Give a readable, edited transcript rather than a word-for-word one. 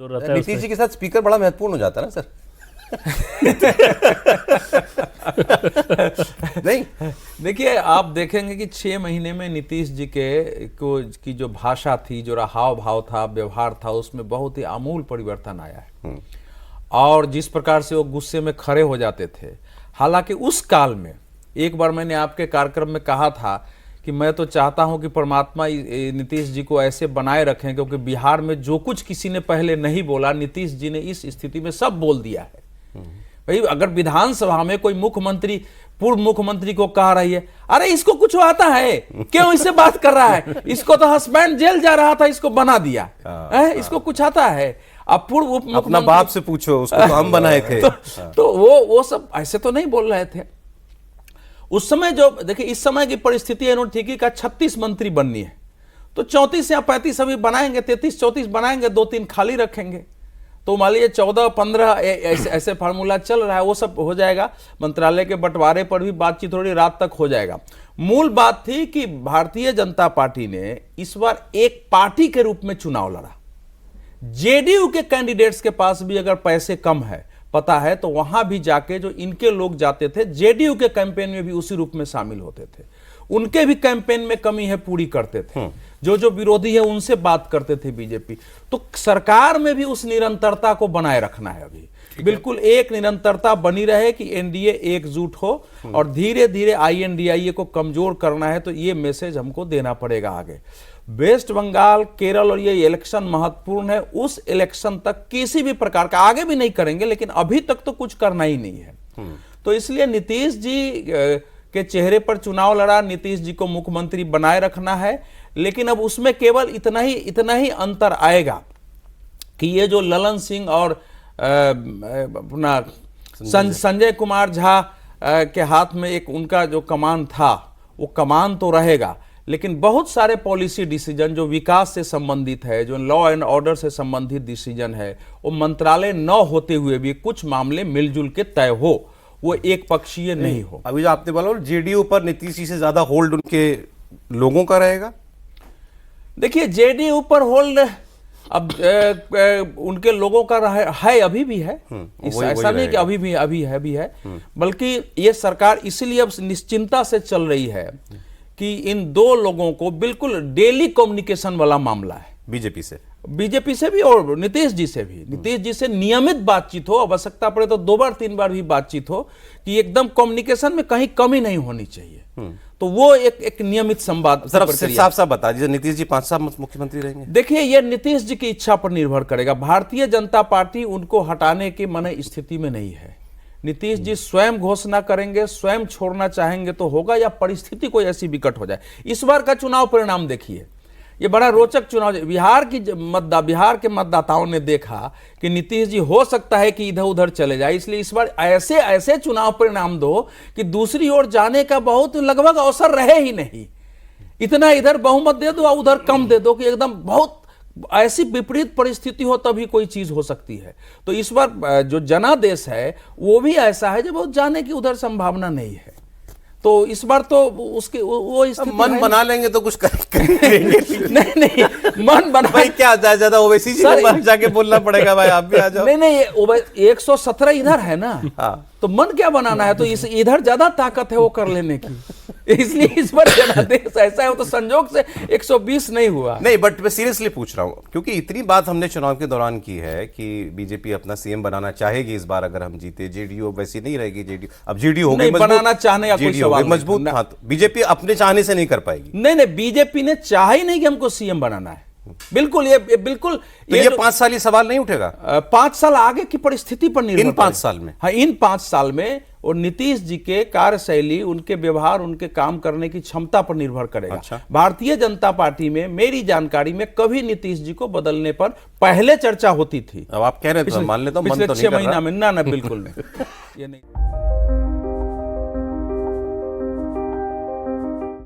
नीतीश जी के साथ स्पीकर बड़ा महत्वपूर्ण हो जाता है ना सर। नहीं, देखिए आप देखेंगे कि 6 महीने में नीतीश जी की जो भाषा थी, जो हाव भाव था, व्यवहार था, उसमें बहुत ही आमूल परिवर्तन आया है। और जिस प्रकार से वो गुस्से में खड़े हो जाते थे, हालांकि उस काल में एक बार मैंने आपके कार्यक्रम में कहा था कि मैं तो चाहता हूं कि परमात्मा नीतीश जी को ऐसे बनाए रखें, क्योंकि बिहार में जो कुछ किसी ने पहले नहीं बोला, नीतीश जी ने इस स्थिति में सब बोल दिया है। भाई अगर विधानसभा में कोई मुख्यमंत्री पूर्व मुख्यमंत्री को कह रही है, अरे इसको कुछ आता है, क्यों इससे बात कर रहा है, इसको तो हस्बैंड जेल जा रहा था, इसको बना दिया है, इसको कुछ आता है। अब पूर्व अपना बाप से पूछो, उसको तो हम बनाए थे। तो वो सब ऐसे तो नहीं बोल रहे थे उस समय। जो देखिए इस समय की परिस्थिति है, इन्होंने ठीक ही कहा 36 मंत्री बननी है, तो 34 या 35 अभी बनाएंगे, 33-34 बनाएंगे, 2-3 खाली रखेंगे, तो मान लीजिए 14-15 ऐसे फार्मूला चल रहा है। वो सब हो जाएगा, मंत्रालय के बंटवारे पर भी बातचीत थोड़ी रात तक हो जाएगा। मूल बात थी कि भारतीय जनता पार्टी ने इस बार एक पार्टी के रूप में चुनाव लड़ा। जेडीयू के कैंडिडेट्स के पास भी अगर पैसे कम है, पता है, तो वहां भी जाके जो इनके लोग जाते थे, जेडीयू के कैंपेन में भी उसी रूप में शामिल होते थे। उनके भी कैंपेन में कमी है पूरी करते थे, जो विरोधी है उनसे बात करते थे बीजेपी। तो सरकार में भी उस निरंतरता को बनाए रखना है। अभी बिल्कुल एक निरंतरता बनी रहे कि एनडीए एकजुट हो, और धीरे धीरे आईएनडीआईए को कमजोर करना है, तो ये मैसेज हमको देना पड़ेगा आगे। वेस्ट बंगाल, केरल और ये इलेक्शन महत्वपूर्ण है। उस इलेक्शन तक किसी भी प्रकार का, आगे भी नहीं करेंगे, लेकिन अभी तक तो कुछ करना ही नहीं है। तो इसलिए नीतीश जी के चेहरे पर चुनाव लड़ा, नीतीश जी को मुख्यमंत्री बनाए रखना है। लेकिन अब उसमें केवल इतना ही अंतर आएगा कि ये जो ललन सिंह और अपना संजय कुमार झा के हाथ में एक उनका जो कमान था, वो कमान तो रहेगा, लेकिन बहुत सारे पॉलिसी डिसीजन जो विकास से संबंधित है, जो लॉ एंड ऑर्डर से संबंधित डिसीजन है, वो मंत्रालय न होते हुए भी कुछ मामले मिलजुल के तय हो, वो एक पक्षीय नहीं हो। अभी जो आपने बोला जेडीयू पर नीतीश जी से ज्यादा होल्ड उनके लोगों का रहेगा। देखिए जेडीयू पर होल्ड अब उनके लोगों का है, अभी भी है। ऐसा नहीं कि अभी है, बल्कि ये सरकार इसीलिए अब निश्चिंता से चल रही है कि इन दो लोगों को बिल्कुल डेली कम्युनिकेशन वाला मामला है। बीजेपी से भी और नीतीश जी से भी। नीतीश जी से नियमित बातचीत हो, आवश्यकता पड़े तो 2 बार 3 बार भी बातचीत हो, कि एकदम कम्युनिकेशन में कहीं कमी नहीं होनी चाहिए। तो वो एक नियमित संवाद। साफ बता दीजिए, नीतीश जी 5 साल मुख्यमंत्री रहेंगे? देखिए ये नीतीश जी की इच्छा पर निर्भर करेगा। भारतीय जनता पार्टी उनको हटाने की मन स्थिति में नहीं है। नीतीश जी स्वयं घोषणा करेंगे, स्वयं छोड़ना चाहेंगे तो होगा, या परिस्थिति कोई ऐसी विकट हो जाए। इस बार का चुनाव परिणाम देखिए, ये बड़ा रोचक चुनाव। बिहार के मतदाताओं ने देखा कि नीतीश जी हो सकता है कि इधर उधर चले जाए, इसलिए इस बार ऐसे चुनाव परिणाम दो कि दूसरी ओर जाने का बहुत लगभग अवसर रहे ही नहीं। इतना इधर बहुमत दे दो, उधर कम दे दो, कि एकदम बहुत ऐसी विपरीत परिस्थिति हो तभी कोई चीज हो सकती है। तो इस बार जो जनादेश है वो भी ऐसा है जो बहुत जाने की उधर संभावना नहीं है। तो इस बार तो उसके वो मन बना लेंगे तो कुछ करेंगे। नहीं मन बना भाई क्या ज्यादा ओवैसी जी को जाके बोलना पड़ेगा, भाई आप भी आ जाओ। नहीं 117 इधर है ना। हाँ। तो मन क्या बनाना है, तो इधर ज्यादा ताकत है वो कर लेने की, इसलिए इस बार जनादेश ऐसा है। तो संजोग से 120 नहीं हुआ। नहीं, बट मैं सीरियसली पूछ रहा हूँ, क्योंकि इतनी बात हमने चुनाव के दौरान की है कि बीजेपी अपना सीएम बनाना चाहेगी इस बार अगर हम जीते। जेडीयू वैसी नहीं रहेगी, अब जेडीयू हो गई बनाना चाहने का कोई सवाल मजबूत। हाँ, तो बीजेपी अपने चाहने से नहीं कर पाएगी। नहीं बीजेपी ने चाहा ही नहीं कि हमको सीएम बनाना है। बिल्कुल ये बिल्कुल तो ये 5 साल ये सवाल नहीं उठेगा। 5 साल आगे की परिस्थिति पर निर्भर। इन 5 साल में, हाँ इन 5 साल में, और नीतीश जी के कार्यशैली, उनके व्यवहार, उनके काम करने की क्षमता पर निर्भर करेगा। अच्छा। भारतीय जनता पार्टी में मेरी जानकारी में कभी नीतीश जी को बदलने पर पहले चर्चा होती थी। अब आप कह रहे हैं तो मान लेता हूं, पिछले 6 महीना में ना बिल्कुल नहीं। ये नहीं।